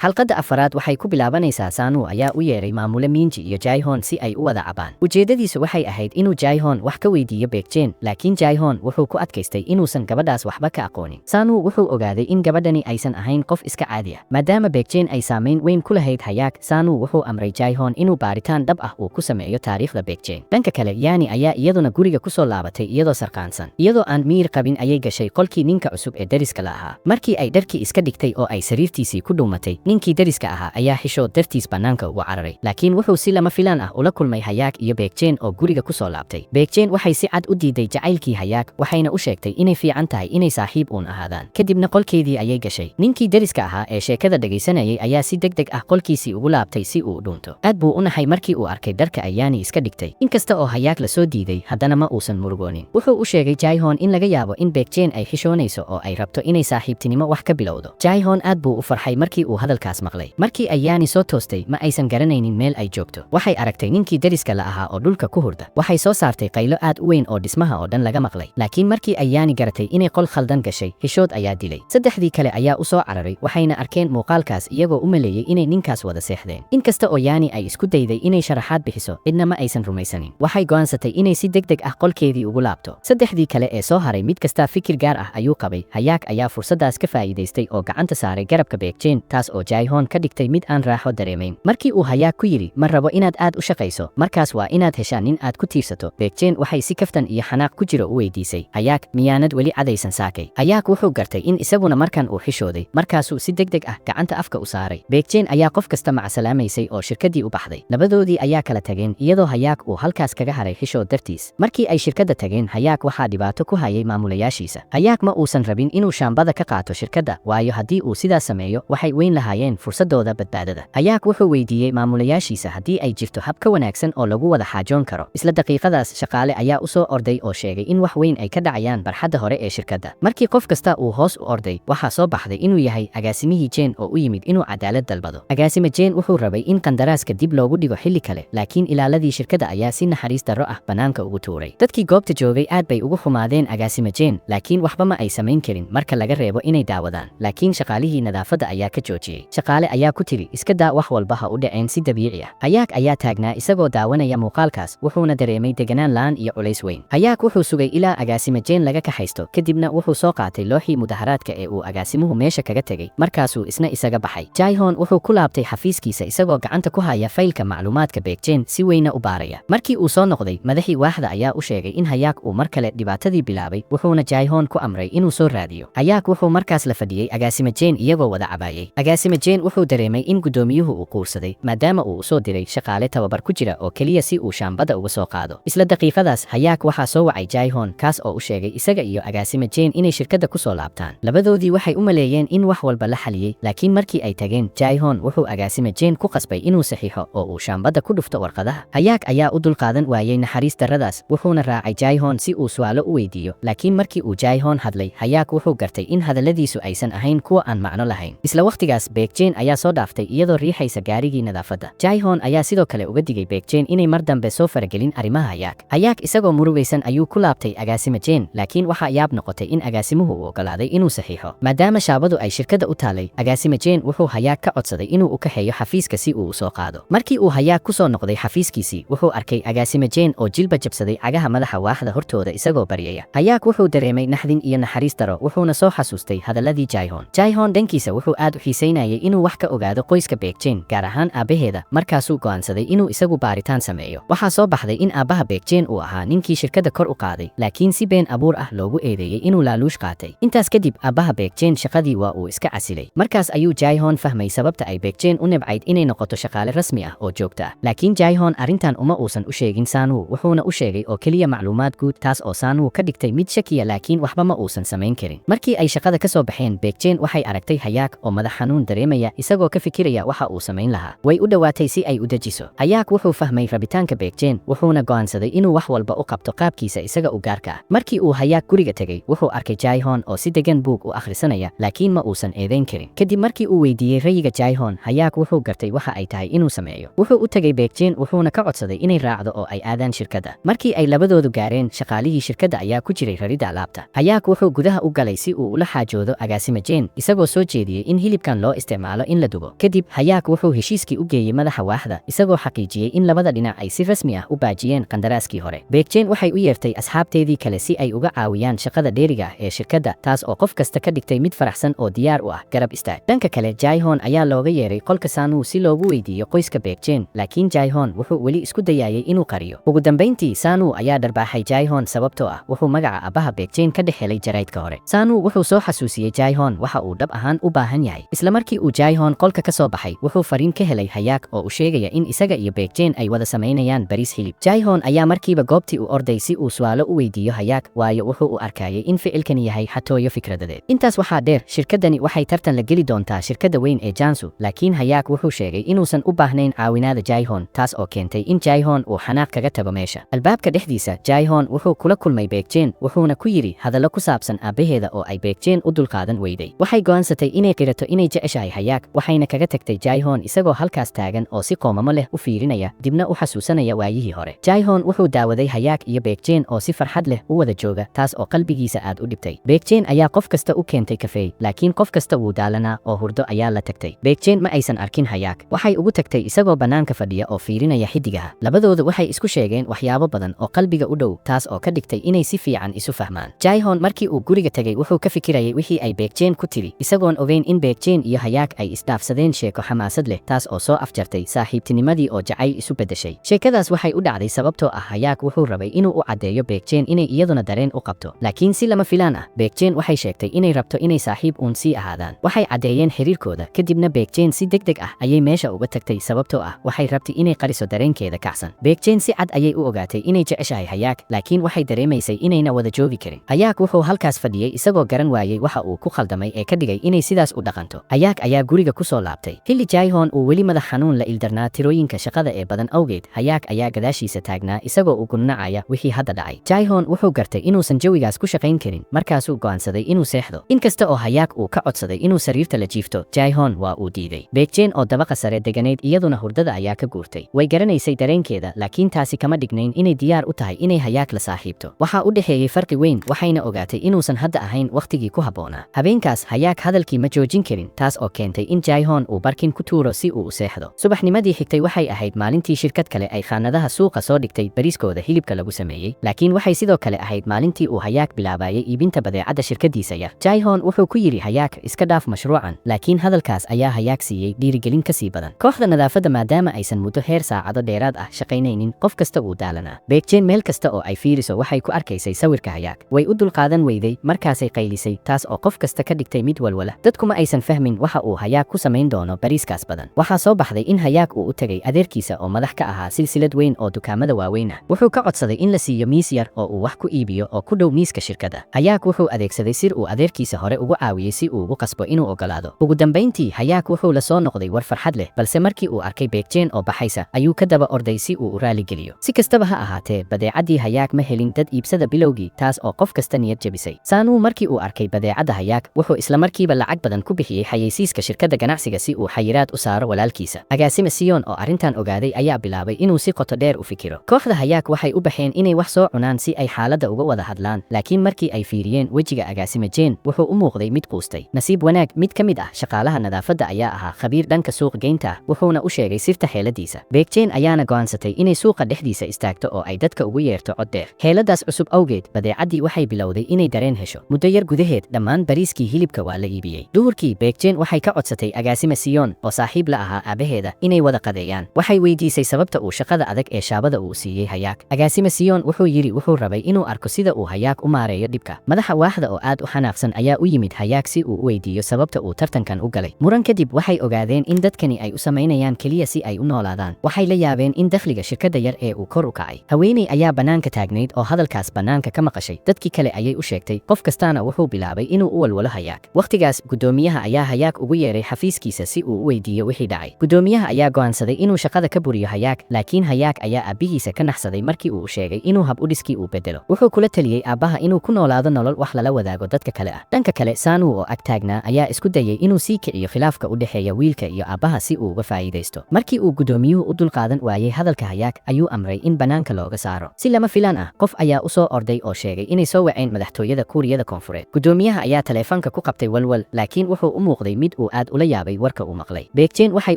xalqadda afaraad waxay ku bilaabanaysaa Sanu ayaa u yeeray maamule Minji iyo Jae-hoon si ay u wada cabaan. Ujeedadiisu waxay ahayd inuu Jae-hoon wax ka weydiiyo Baekjin, laakiin Jae-hoon wuxuu ku adkaystay inuusan gabadhaas waxba ka aqoonin. Sanu wuxuu ogaaday in gabadhani aysan ahayn qof iska caadi ah. Maadaama Baekjin ay saameyn weyn ku lahayd Hayaak, Sanu wuxuu amray Jae-hoon inuu baaritaan dhab ah uu ku sameeyo taariikhda Baekjin. Dhanka kale, Yani ayaa iyaduna guriga ku soo laabatay iyadoo sarqaansan. Iyadoo aan miyir qabin ayay gashay qolkii ninka cusub ee deriska la ahaa. Markii ay dharkii iska dhigtay oo ay sariirtiisii ku dhuumatay, ninkii deriska ahaa ayaa xishood dartiis bannaanka ugu cararay. Laakiin wuxuu si lama filaan ah ula kulmay Hayaak iyo Baekjin oo guriga ku soo laabtay. Baekjin waxay si cad u diiday jacaylkii Hayaak, waxayna u sheegtay inay fiican tahay inay saaxiib uun ahaadaan. Kadibna qolkeedii ayay gashay. Ninkii deriska ahaa ee sheekada dhagaysanayay ayaa si degdeg ah qolkiisii ugu laabtay si uu u dhuunto. Aad buu u naxay markii uu arkay dharka ay Yani iska dhigtay. Inkasta oo Hayaak la soo diiday, haddana ma uusan murugoonin. Wuxuu u sheegay Jae-hoon in laga yaabo in Baekjin ay xishoonayso oo ay rabto inay saaxiibtinimo wax ka bilowdo. Jae-hoon aad buu u farxay markii uu hadalkaas maqlay. Markii ay Yani soo toostay, ma aysan garanaynin meel ay joogto. Waxay aragtay ninkii deriska la ahaa oo dhulka ku hurda. Waxay soo saartay qaylo aad u weyn oo dhismaha oo dhan laga maqlay. Laakiin markii ay Yani garatay inay qol khaldan gashay, xishood ayaa dilay. Saddexdii kale ayaa u soo cararay, waxayna arkeen muuqaalkaas iyagoo u maleeyay inay ninkaas wada seexdeen. Inkasta oo Yani ay isku dayday inay sharaxaad bixiso, cidna ma aysan rumaysanin. Waxay go'aansatay inay si degdeg ah qolkeedii ugu laabto. Saddexdii kale ee soo haray mid kasta fikir gaar ah ayuu qabay. Hayaak ayaa fursaddaas ka faa'iidaystay oo gacanta saaray garabka Baekjin, taas oo Jae-hoon ka dhigtay mid aan raaxo dareemayn. Markii uu Hayaak ku yidhi, "Ma rabo inaad aad u shaqayso, markaas waa inaad heshaan nin aad ku tiirsato." Baekjin waxay si kaftan iyo xanaaq ku jiro u weydiisay, "Hayaak, miyaanad weli cadaysan saakay?" Hayaak wuxuu gartay in isaguna markan uu xishooday, markaasuu si degdeg ah gacanta afka u saaray. Baekjin ayaa qof kasta macsalaamaysay oo shirkaddii u baxday. Labadoodii ayaa kala tageen iyadoo Hayaak uu halkaas kaga haray xishood dartiis. Markii ay shirkadda tageen, Hayaak waxaa dhibaato ku hayay maamulayaashiisa. Hayaak ma uusan rabin inuu shaambada ka qaato shirkadda, waayo haddii uu sidaas sameeyo, waxay weyn lahaayeen fursadooda badbaadada. Hayaak wuxuu weydiiyey maamulayaashiisa haddii ay jirto hab ka wanaagsan oo lagu wada xaajoon karo. Isla daqiiqadaas, shaqaale ayaa u soo orday oo sheegay in wax weyn ay ka dhacayaan barxadda hore ee shirkadda. Markii qof kasta uu hoos u orday, waxaa soo baxday inuu yahay agaasimihii Jane oo u yimid inuu cadaalad dalbado. Agaasime Jane wuxuu rabay in qandaraaska dib loogu dhigo xilli kale, laakiin ilaaladii shirkadda ayaa si naxariis darro ah bannaanka ugu tuuray. Dadkii goobta joogay aad bay ugu xumaadeen agaasime Jane, laakiin waxba ma ay samayn karin marka laga reebo inay daawadaan. Laakiin shaqaalihii nadaafadda ayaa ka joojiyey. Shaqaale ayaa ku tiri, "Iska daa, wax walba ha u dhaceen si dabiici ah." Hayaak ayaa taagnaa isagoo daawanaya muuqaalkaas, wuxuuna dareemay deganaan la'aan iyo culays weyn. Hayaak wuxuu sugay ilaa agaasime Jane laga kaxaysto, kadibna wuxuu soo qaatay looxii mudaharaadka ee uu agaasimuhu meesha kaga tegay, markaasuu isna isaga baxay. Jae-hoon wuxuu ku laabtay xafiiskiisa isagoo gacanta ku haya faylka macluumaadka Baekjin si weyna u baaraya. Markii uu soo noqday, madaxii waaxda ayaa u sheegay in Hayaak uu mar kale dhibaatadii bilaabay, wuxuuna Jae-hoon ku amray inuu soo raadiyo. Hayaak wuxuu markaas la fadhiyey agaasime Jane iyagoo wada cabaayay. Agaasime Jane wuxuu dareemay in gudoomiyuhu uu quursaday, maadaama uu u soo diray shaqaale tababar ku jira oo keliya si uu shaambada uga soo qaado. Isla daqiiqadaas, Hayaak waxaa soo wacay Jae-hoon, kaas oo u sheegay isaga iyo agaasime Jane inay shirkadda ku soo laabtaan. Labadoodii waxay u maleeyeen in wax walba la xaliyey, laakiin markii ay tageen, Jae-hoon wuxuu agaasime Jane ku qasbay inuu saxiixo oo uu shaambada ku dhufto warqadaha. Hayaak ayaa u dulqaadan waayey naxariis darradaas, wuxuuna raacay Jae-hoon si uu su'aalo u weydiiyo. Laakiin markii uu Jae-hoon hadlay, Hayaak wuxuu gartay in hadalladiisu aysan ahayn kuwa aan macno lahayn. Isla waqtigaas, Baekjin ayaa soo dhaaftay iyadoo riixaysa gaarigii nadaafadda. Jae-hoon ayaa sidoo kale uga digay Baekjin inay mar dambe soo faragelin arrimaha Hayaak. Hayaak isagoo murugaysan ayuu ku laabtay agaasime Jane, laakiin waxaa yaab noqotay in agaasimuhu uu ogolaaday inuu saxiixo. Maadaama shaabadu ay shirkadda u taalay, agaasime Jane wuxuu Hayaak ka codsaday inuu u kaxeeyo xafiiska si uu u soo qaado. Markii uu Hayaak ku soo noqday xafiiskiisii, wuxuu arkay agaasime Jane oo jilba jabsaday cagaha madaxa waaxda hortooda isagoo baryaya. Hayaak wuxuu dareemay naxdin iyo naxariis daro, wuxuuna soo xasuustay hadalladii Jae-hoon. Jae-hoon dhankiisa wuxuu aad u xiisaynayay inuu wax ka ogaado qoyska Baekjin, gaar ahaan aabbaheeda, markaasuu go'aansaday inuu isagu baaritaan sameeyo. Waxaa soo baxday in aabbaha Baekjin uu ahaa ninkii shirkadda kor u qaaday, laakiin si been abuur ah loogu eedeeyey inuu laaluush qaatay. Intaas kadib, aabbaha Baekjin shaqadii waa uu iska casilay. Markaas ayuu Jae-hoon fahmay sababta ay Baekjin u nibcayd inay noqoto shaqaale rasmi ah oo joogta ah. Laakiin Jae-hoon arrintan uma uusan u sheegin Sanu, wuxuuna u sheegay oo keliya macluumaad guud, taas oo Sanu ka dhigtay mid shakiya, laakiin waxba ma uusan samayn karin. Markii ay shaqada ka soo baxeen, Baekjin waxay aragtay Hayaak oo madax xanuun dareemaya isagoo ka fikiraya waxa uu samayn lahaa. Way u dhowaatay si ay u dejiso. Hayaak wuxuu fahmay rabitaanka Baekjin, wuxuuna go'aansaday inuu wax walba u qabto qaabkiisa isaga u gaarka ah. Markii uu Hayaak guriga tegay, wuxuu arkay Jae-hoon oo si degan buug u akhrisanaya, laakiin ma uusan eedayn karin. Kadib markii uu weydiiyey rayiga Jae-hoon, Hayaak wuxuu gartay waxa ay tahay inuu sameeyo. Wuxuu u tegay Baekjin wuxuuna ka codsaday inay raacdo oo ay aadaan shirkadda. Markii ay labadoodu gaareen, shaqaalihii shirkadda ayaa ku jiray raridda alaabta. Hayaak wuxuu gudaha u galay si uu ula xaajoodo agaasime Jane, isagoo soo jeediyey in hilibkan loo isticmaalo in la dubo. Kadib hayaak wuxuu heshiiskii u geeyey madaxa waaxda isagoo xaqiijiyey in labada dhinac ay si rasmi ah u baajiyeen qandaraaskii hore. Beekjeen waxay u yeertay asxaabteedii kale si ay uga caawiyaan shaqada dheeriga ah ee shirkadda, taas oo qof kasta ka dhigtay mid faraxsan oo diyaar u ah garab istaag. Dhanka kale Jae-hoon ayaa looga yeeray qolka Sanu si loogu weydiiyo qoyska Beekjeen, laakiin Jae-hoon wuxuu weli isku dayayay inuu qariyo. Ugu dambeyntii Sanu ayaa dharbaaxay Jae-hoon sababtoo ah wuxuu magaca aabbaha Beekjeen ka dhex helay jaraydka hore. Sanu wuxuu soo xasuusiyey Jae-hoon waxa uu dhab ahaan u baahan yahay. Isla markii uu Jae-hoon qolka ka soo baxay wuxuu fariin ka helay hayaak oo u sheegaya in isaga iyo Beekjeen ay wada samaynayaan bariis hilib. Jae-hoon ayaa markiiba goobtii u orday si uu su'aalo u weydiiyo hayaak, waayo wuxuu u arkayay in ficilkani yahay xatooyo fikradeed. Intaas waxaa dheer, shirkaddani waxay tartan la geli doontaa shirkadda weyn ee Jansu, laakiin hayaak wuxuu sheegay inuusan u baahnayn caawinaada Jae-hoon, taas oo keentay in Jae-hoon uu xanaaq kaga tago meesha. Albaabka dhexdiisa Jae-hoon wuxuu kula kulmay Beekjeen wuxuuna ku yiri hadallo ku saabsan aabaheeda oo ay Beekjeen u dulqaadan weyday. Waxay go'aansatay inay qirato inay jeceshahay hayaak, waxayna kaga tagtay Jae-hoon isagoo halkaas taagan oo si qoomamo leh u fiirinaya, dibna u xasuusanaya waayihii hore. Jae-hoon wuxuu daawaday hayaak iyo Beekjeen oo si farxad leh u wada jooga, taas oo qalbigiisa aad u dhibtay. Beekjeen ayaa qof kasta u keentay kafeey, laakiin qof kasta wuu daalanaa oo hurdo ayaa la tagtay. Beekjeen ma aysan arkin hayaak, waxay ugu tagtay isagoo bannaanka fadhiya oo fiirinaya xidigaha. Labadooda waxay isku sheegeen waxyaabo badan oo qalbiga u dhow, taas oo ka dhigtay inay si fiican isu fahmaan. Jae-hoon markii uu guriga tagay wuxuu ka fikirayay wixii ay Beekjeen ku tiri, isagoon ogeyn in Beekjeen iyo hayaak ay isdhaafsadeen sheeko xamaasad leh, taas oo soo afjartay saaxiibtinimadii oo jacayl isu beddeshay. Sheekadaas waxay u dhacday sababtoo ah hayaak wuxuu rabay inuu u caddeeyo Beekjeen inay iyaduna dareen u qabto, laakiin si lama filaan ah Beekjeen waxay sheegtay inay rabto inay saaxiib uun sii ahaadaan. Waxay caddeeyeen xiriirkooda, kadibna Beekjeen si degdeg ah ayay meesha uga tagtay sababtoo ah waxay rabtay inay qariso dareenkeeda kacsan. Beekjeen si cad ayay u ogaatay inay jeceshahay hayaak, laakiin waxay dareemaysay inayna wada joogi karin. Hayaak wuxuu halkaas fadhiyey isagoo garan waayey waxa uu ku khaldamay ee ka dhigay inay sidaas u dhaqanto. Hayaak ayaa guriga ku soo laabtay. Xilli Jae-hoon uu weli madax xanuun la ildarnaa tirooyinka shaqada ee badan awgeed, hayaak ayaa gadaashiisa taagnaa isagoo u gunnacaya wixii hadda dhacay. Jae-hoon wuxuu gartay inuusan jawigaas ku shaqayn karin, markaasuu go'aansaday inuu seexdo. Inkasta oo hayaak uu ka codsaday inuu sariirta la jiifto, Jae-hoon waa uu diiday. Beekjeen oo dabaqa sare deganayd iyaduna hurdada ayaa ka guurtay. Way garanaysay dareenkeeda, laakiin taasi kama dhignayn inay diyaar u tahay inay hayaak la saaxiibto. Waxaa u dhexeeyey farqi weyn, waxayna ogaatay inuusan hadda ahayn waqtigii ku habboonaa. Habeenkaas hayaak hadalkii ma joojin karin, taas oo keentay in Jae-hoon uu barkin ku tuuro si uu u seexdo. Subaxnimadii xigtay waxay ahayd maalintii shirkad kale ay khaanadaha suuqa soo dhigtay bariiskooda hilibka lagu sameeyey, laakiin waxay sidoo kale ahayd maalintii uu hayaak bilaabayay iibinta badeecadda shirkadiisa yar. Jae-hoon wuxuu ku yiri hayaak iska dhaaf mashruucan, laakiin hadalkaas ayaa hayaak siiyey dhiirigelin ka sii badan. Kooxda nadaafadda maadaama aysan muddo heer saacado dheeraad ah shaqaynaynin, qof kasta wuu daalanaa. Beekjeen meel kasta oo ay fiiriso waxay ku arkaysay sawirka hayaak. Way u dulqaadan weyday, markaasay qaylisay, taas oo qof kasta ka dhigtay mid walwala. Dadku ma aysan fahmin waxa uu hayaak ku samayn doono bariiskaas badan. Waxaa soo baxday in hayaak uu u tagay adeerkiisa oo madax ka ahaa silsilad weyn oo dukaamada waaweyn ah. Wuxuu ka codsaday in la siiyo miis yar oo uu wax ku iibiyo oo ku dhow miiska shirkadda. Hayaak wuxuu adeegsaday sir uu adeerkiisa hore ugu caawiyey si uu ugu qasbo inuu ogolaado. Ugu dambeyntii hayaak wuxuu la soo noqday war farxad leh, balse markii uu arkay Beekjeen oo baxaysa ayuu ka daba orday si uu u raali geliyo. Si kastaba ha ahaatee, badeecaddii hayaak ma helin dad iibsada bilowgii, taas oo qof kasta niyad jabisay. Sanu markii uu arkay badeecadda hayaak wuxuu isla markiiba lacag badan ku bixiyey xayeysiiska shirkadda ganacsiga si uu xayiraad u saaro walaalkiisa. Agaasime Sion oo arrintan ogaaday ayaa bilaabay inuu si qoto dheer u fikiro. Kooxda hayaak waxay u baxeen inay wax soo cunaan si ay xaaladda uga wada hadlaan, laakiin markii ay fiiriyeen wejiga agaasime Jeen wuxuu u muuqday mid quustay. Nasiib wanaag, mid ka mid ah shaqaalaha nadaafadda ayaa ahaa khabiir dhanka suuq geynta ah, wuxuuna u sheegay sirta xeeladiisa. Beekjeen ayaana go'aansatay inay suuqa dhexdiisa istaagto oo ay dadka ugu yeerto cod dheer. Xeeladaas cusub awgeed, badeecaddii waxay bilowday inay dareen hesho. Muddo yar gudaheed dhammaan bariiskii hilibka waa la iibiyey. Duhurkii Beekjeen waxay ka codsatay agaasime Sion oo saaxiib la ahaa aabaheeda inay wada qadeeyaan. Waxay weydiisay sababta uu shaqada adag ee shaabada uu siiyey hayaak. Agaasime Sion wuxuu yiri wuxuu rabay inuu arko sida uu hayaak u maareeyo dhibka. Madaxa waaxda oo aad u xanaaqsan ayaa u yimid hayaak si uu u weydiiyo sababta uu tartankan u galay. Muran kadib waxay ogaadeen in dadkani ay u samaynayaan keliya si ay u noolaadaan. Waxay la yaabeen in dakhliga shirkadda yar ee uu kor u kacay. Haweeney ayaa bannaanka taagnayd oo hadalkaas bannaanka ka maqashay. Dadkii kale ayay u sheegtay, qof kastaana wuxuu bilaabay inuu u walwalo hayaak. Waqtigaas gudoomiyaha ayaa hayaak ugu yeeray xafiiskiisa si uu u weydiiyo wixii dhacay. Gudoomiyaha ayaa go'aansaday inuu shaqada ka buriyo hayaak, laakiin hayaak ayaa aabihiisa ka naxsaday markii uu sheegay inuu hab u dhiskii uu bedelo. Wuxuu kula taliyey aabbaha inuu ku noolaado nolol wax lala wadaago dadka kale ah. Dhanka kale Sanu oo ag taagnaa ayaa isku dayay inuu sii kiciyo khilaafka u dhexeeya wiilka iyo aabbaha si uu uga faa'iidaysto. Markii uu gudoomiyuhu u dulqaadan waayey hadalka hayaak ayuu amray in bannaanka looga saaro. Si lama filaan ah, qof ayaa u soo orday oo sheegay inay soo waceen madaxtooyada Kuuriyada Koonfureed. Gudoomiyaha ayaa taleefanka ku qabtay walwal, laakiin wuxuu u muuqday mid uu aad ula yaabay warka uu maqlay. Beekjeen waxay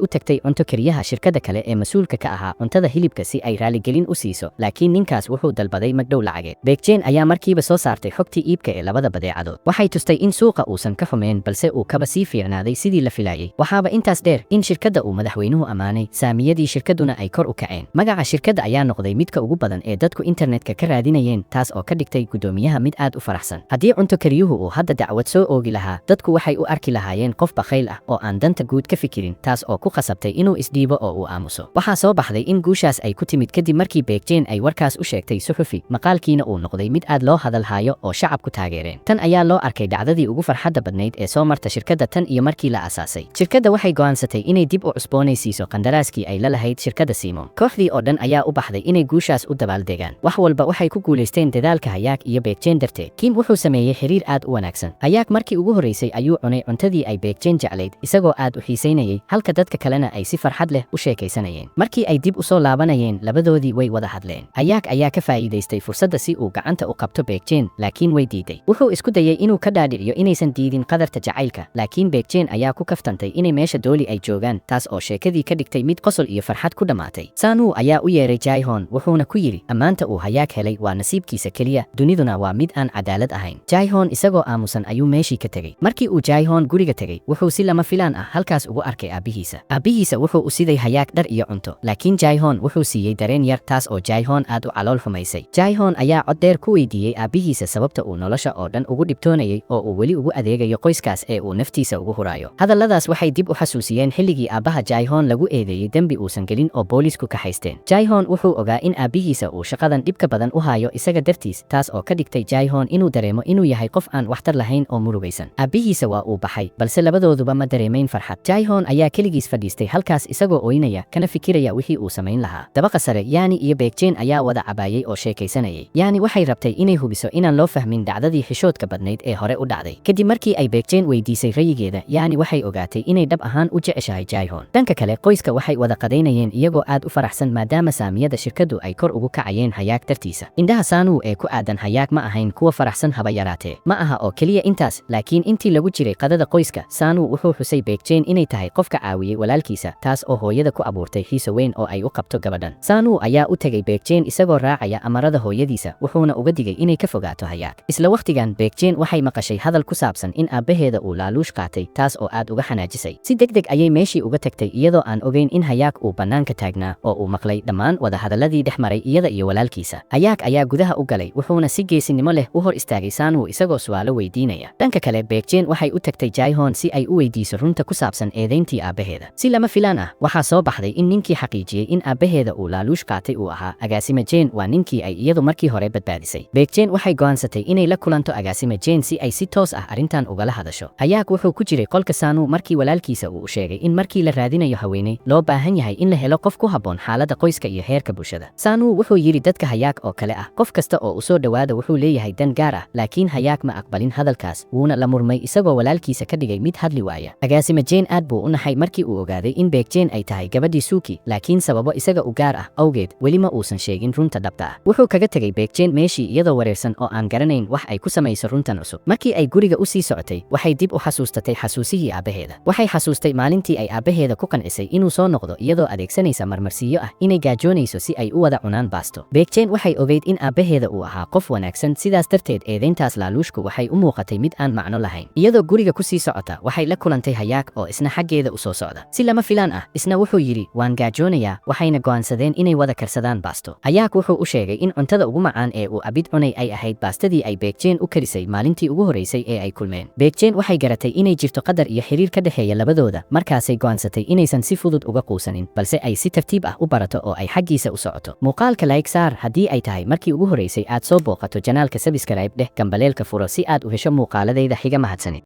u tagtay cunto kariyaha shirkadda kale ee mas'uulka ka ahaa cuntada hilibka si ay raaligelin u siiso, laakiin ninkaas wuxuu dalbaday magdhow lacageed. Beekjeen ayaa markiiba soo saartay xogtii iibka ee labada badeecadood. Waxay tustay in suuqa uusan ka xumeyn balse uu kaba sii fiicnaaday sidii la filayay. Waxaaba intaas dheer in shirkadda uu madaxweynuhu ammaanay, saamiyadii shirkadduna ay kor u kaceen. Magaca shirkadda ayaa noqday midka ugu badan ee dadku internetka ka raadinayeen, taas oo ka dhigtay guddoomiyaha mid aad u faraxsan. Haddii cunto kariyuhu uu hadda dacwad soo oogi lahaa, dadku waxay u arki lahaayeen qof bakhayl ah oo aan danta guud ka fikirin, taas oo ku khasabtay inuu isdhiibo oo uu aamuso. Waxaa soo baxday in guushaas ay ku timid kadib markii Beekjeen ay warkaas u sheegtay suxufi, maqaalkiina uu noqday mid aad loo hadal hayo oo shacabku taageereen. Tan ayaa loo arkay dhacdadii ugu farxadda badnayd ee soo marta shirkadda tan iyo markii la aasaasay. Shirkadda waxay go'aansatay inay dib u cusboonaysiiso qandaraaskii ay la lahayd shirkadda Simon. Kooxdii oo dhan ayaa u baxday inay guushaas u dabaaldegaan. Wax walba waxay ku guulaysteen dadaalka Hayaak iyo Beekjeen darteed. Kim wuxuu sameeyey xiriir aad u wanaagsan. Hayaak markii ugu horreysay ayuu cunay cuntadii ay Beekjeen jeclayd, isagoo aad u xiisaynayay, halka dadka kalena ay si farxad leh u sheekaysanayeen. Markii ay dib u soo laabanayeen, labadoodii way wada hadleen. Hayaak ayaa ka faa'iidaystay fursadda si uu gacanta u qabto Beekjeen, laakiin way diiday. Wuxuu isku dayay inuu ka dhaadhiciyo inaysan diidin qadarta jacaylka, laakiin Beekjeen ayaa ku kaftantay inay meesha dooli ay joogaan, taas oo sheekadii ka dhigtay mid qosol iyo farxad ku dhammaatay. Sanu ayaa u yeeray Jaehoon, wuxuuna ku yidhi ammaanta uu Hayaak helay waa nasiibkiisa keliya, duniduna waa mid aan cadaalad ahayn. Jaehoon isagoo aamusan ayuu meeshii ka tegey. Markii uu Jaehoon guriga tegey, wuxuu si lama filaan ah halkaas ugu arkay aabihiisa. Aabihiisa wuxuu u siday Hayaak dhar iyo cunto, laakiin Jaehoon wuxuu siiyey dareen yar, taas oo Jaehoon aad u calool xumaysay. Jaehoon ayaa cod dheer ku weydiiyey aabihiisa sababta uu nolosha oo dhan ugu dhibtoonayay oo uu weli ugu adeegayo qoyskaas ee uu naftiisa ugu huraayo. Hadalladaas waxay dib u xasuusiyeen xilligii aabbaha Jaehoon lagu eedeeyey dembi uusan gelin oo boolisku ka haysteen. Jaehoon wuxuu ogaa in aabihiisa uu shaqadan dhibka badan u hayo isaga dartiis, taas oo ka dhigtay Jaehoon inuu dareemo inuu yahay qof aan waxtar lahayn oo murugaysan. Aabihiisa waa uu baxay, balse labadooduba ma dareemayn farxad. Jaehoon ayaa keligiis fadhiistay halkaas isagoo ooynaya, kana fikiraya wixii uu samayn lahaa. Dabaqa sare, Yani iyo Beekjeen ayaa wada cabaayay oo sheekaysanayay. Yani waxay rabtay inay hubiso inaan loo fahmin dhacdadii xishoodka badnayd ee hore u dhacday. Kadib markii ay Beekjeen weydiisay rayigeeda, Yani waxay ogaatay inay dhab ahaan u jeceshahay Jaehoon. Dhanka kale, qoyska waxay wada qadaynayeen iyagoo aad u faraxsan maadaama saamiyada shirkaddu ay kor ugu kacayeen Hayaak dartiisa. Indhaha Sanu ee ku aadan Hayaak ma ahayn kuwa faraxsan haba yaraatee. Ma aha oo keliya intaas, laakiin intii lagu jiray qadada qoyska, Sanu wuxuu xusay Beekjeen inay tahay qofka caawiyey walaalkiisa, taas oo hooyada ku abuurtay xiiso weyn oo ay u qabto gabadhan. Sanu ayaa u tegay Beekjeen isagoo raacaya amarada hooyadiisa, wuxuuna uga digay inay ka fogaato Hayaak. Isla waqtigan, Beekjeen waxay maqashay hadal ku saabsan in aabbaheeda uu laaluush qaatay, taas oo aad uga xanaajisay. Si degdeg ayay meeshii uga tagtay iyadoo aan ogeyn in Hayaak uu bannaanka taagnaa oo uu maqlay dhammaan wada hadalladii dhex maray iyada iyo walaalkiisa. Hayaak ayaa gudaha u galay, wuxuuna si geesinimo leh u hor istaagay Sanu isagoo su'aalo weydiinaya. Dhanka kale, Beekjeen waxay u tagtay Jaehoon si ay u weydiiso runta ku saabsan eedayntii aabbaheeda. Si lama filaan ah, waxaa soo baxday in ninkii xaqiijiyey in aabbaheeda uu laaluush qaatay uu ahaa agaasime Jeen, waa ninkii ay iyadu markii hore badbaadisay. Beekjeen waxay go'aansatay inay la kulanto agaasime Jeen si ay si toos ah arrintan ugala hadasho. Hayaak wuxuu ku jiray qolka Sanu markii walaalkiisa uu u sheegay in markii la raadinayo haweeney, loo baahan yahay in la helo qof ku habboon xaaladda qoyska iyo heerka bulshada. Sanu wuxuu yidhi dadka Hayaak oo kale ah, qof kasta oo u soo dhawaada wuxuu leeyahay dan gaar ah, laakiin Hayaak ma aqbalin hadalkaas, wuuna la murmay isagoo walaalkiisa ka dhigay mid hadli waaya. Agaasime Jeen aad buu u naxay markii uu ogaaday in Beekjeen ay tahay gabadhii Suki, laakiin sababo isaga u gaar ah awgeed weli ma uusan sheegin runta dhabta ah. Wuxuu kaga tegay Beekjeen meeshii iyadoo wareersan oo aan garanayn wax ay ku samayso runtan cusub. Markii ay guriga u sii socotay, waxay dib u xasuustatay xasuusihii aabbaheeda. Waxay xasuustay maalintii ay aabbaheeda ku qancisay inuu soo noqdo iyadoo adeegsanaysa marmarsiyo ah inay gaajoonayso si ay u wada cunaan baasto. Beekjeen waxay ogeyd in aabbaheeda uu ahaa qof wanaagsan, sidaas darteed eedayntaas laaluushku waxay u muuqatay mid aan macno lahayn. Iyadoo guriga ku sii socota, waxay la kulantay Hayaak oo isna xaggeeda u soo socda. Si lama filaan ah, isna wuxuu yidhi waan gaajoonayaa, waxayna go'aansadeen inay wada karsadaan baasto. Hayaak wuxuu u sheegay in cuntada ugu macaan ee uu abid cunay ay ahayd baastadii ay Beekjeen u karisay maalintii ugu horreysay ee ay kulmeen. Beekjeen waxay garatay inay jirto qadar iyo xiriir ka dhexeeya labadooda, markaasay go'aansatay inaysan si fudud uga quusanin, balse ay si tartiib ah u barato oo ay xaggiisa u socoto. Muuqaalka like saar haddii ay tahay markii ugu horreysay aad soo booqato janaalka, subscribe dheh, gambaleelka furo si aad u hesho muuqaaladayda xiga. Mahadsanid.